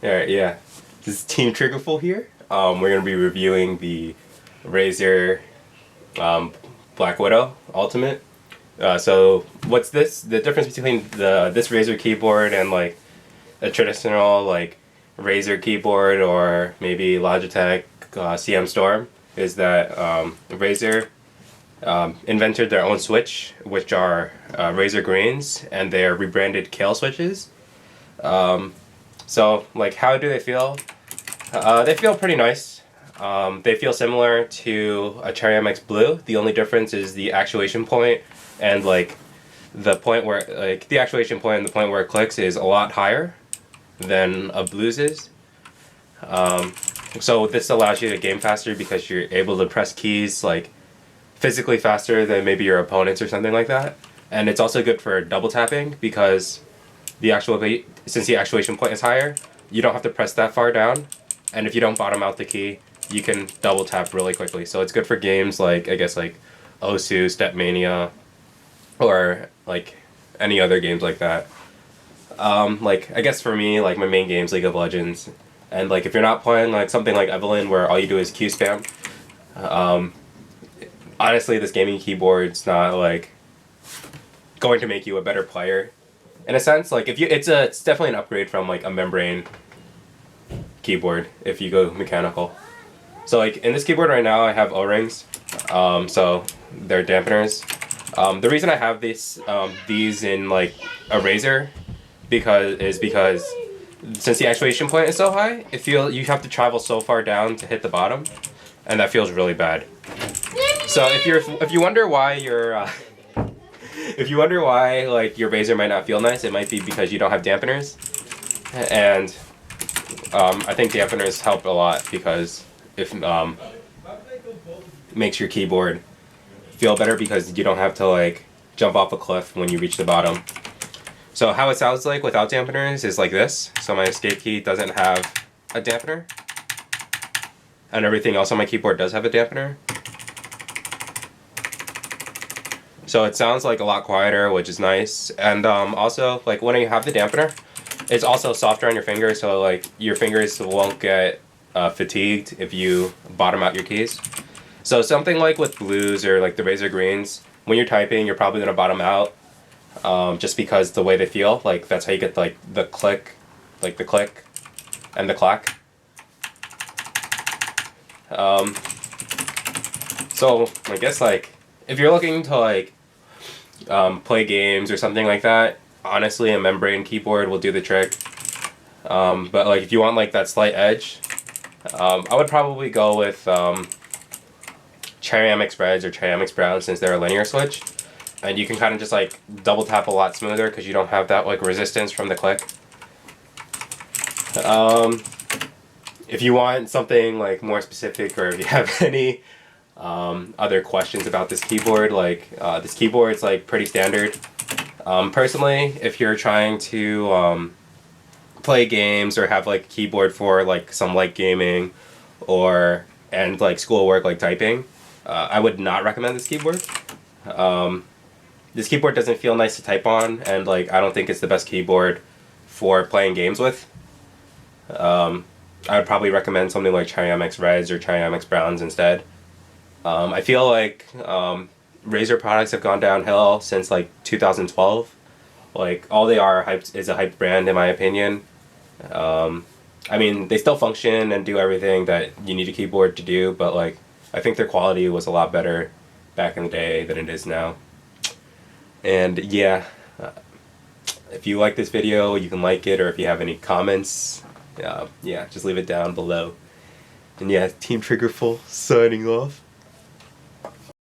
Alright, yeah. This is Team Triggerful here. We're going to be reviewing the Razer um, Black Widow Ultimate. So what's this? The difference between this Razer keyboard and like a traditional like Razer keyboard or maybe Logitech CM Storm is that Razer invented their own switch, which are Razer Greens, and they are rebranded Kale switches. So, like, how do they feel? They feel pretty nice. They feel similar to a Cherry MX Blue. The only difference is the actuation point and, like, the point where, like, the actuation point and the point where it clicks is a lot higher than a Blue's is. So this allows you to game faster because you're able to press keys, like, physically faster than maybe your opponents or something like that. And it's also good for double tapping because since the actuation point is higher, you don't have to press that far down, and if you don't bottom out the key, you can double tap really quickly. So it's good for games like, I guess, like Osu, Stepmania, or like any other games like that. Like, I guess for me, like my main game's League of Legends, and like if you're not playing like something like Evelyn where all you do is Q spam, honestly this gaming keyboard's not like going to make you a better player. In a sense, like if you, it's definitely an upgrade from like a membrane keyboard if you go mechanical. So like in this keyboard right now, I have O-rings, so they're dampeners. The reason I have these in like a Razer because since the actuation point is so high, you have to travel so far down to hit the bottom, and that feels really bad. So if you wonder why your if you wonder why like your Razer might not feel nice, it might be because you don't have dampeners, and I think dampeners help a lot because if makes your keyboard feel better because you don't have to like jump off a cliff when you reach the bottom. So how it sounds like without dampeners is like this. So my escape key doesn't have a dampener, and everything else on my keyboard does have a dampener. So it sounds like a lot quieter, which is nice. And also, like when you have the dampener, it's also softer on your fingers, so like your fingers won't get fatigued if you bottom out your keys. So something like with Blues or like the Razer Greens, when you're typing, you're probably gonna bottom out, just because the way they feel. Like that's how you get like the click and the clack. So I guess like if you're looking to like play games or something like that, honestly a membrane keyboard will do the trick. But like if you want like that slight edge, I would probably go with Cherry MX Reds or Cherry MX Browns, since they're a linear switch, and you can kind of just like double tap a lot smoother because you don't have that like resistance from the click. If you want something like more specific, or if you have any other questions about this keyboard, like this keyboard's like pretty standard. Personally, if you're trying to play games or have like a keyboard for like some light gaming and like schoolwork like typing, I would not recommend this keyboard. This keyboard doesn't feel nice to type on, and like I don't think it's the best keyboard for playing games with. I would probably recommend something like Cherry MX Reds or Cherry MX Browns instead. I feel like Razer products have gone downhill since like 2012. Like all they are is a hyped brand, in my opinion. I mean, they still function and do everything that you need a keyboard to do, but like I think their quality was a lot better back in the day than it is now. And yeah, if you like this video, you can like it, or if you have any comments, yeah, just leave it down below. And yeah, Team Triggerful signing off.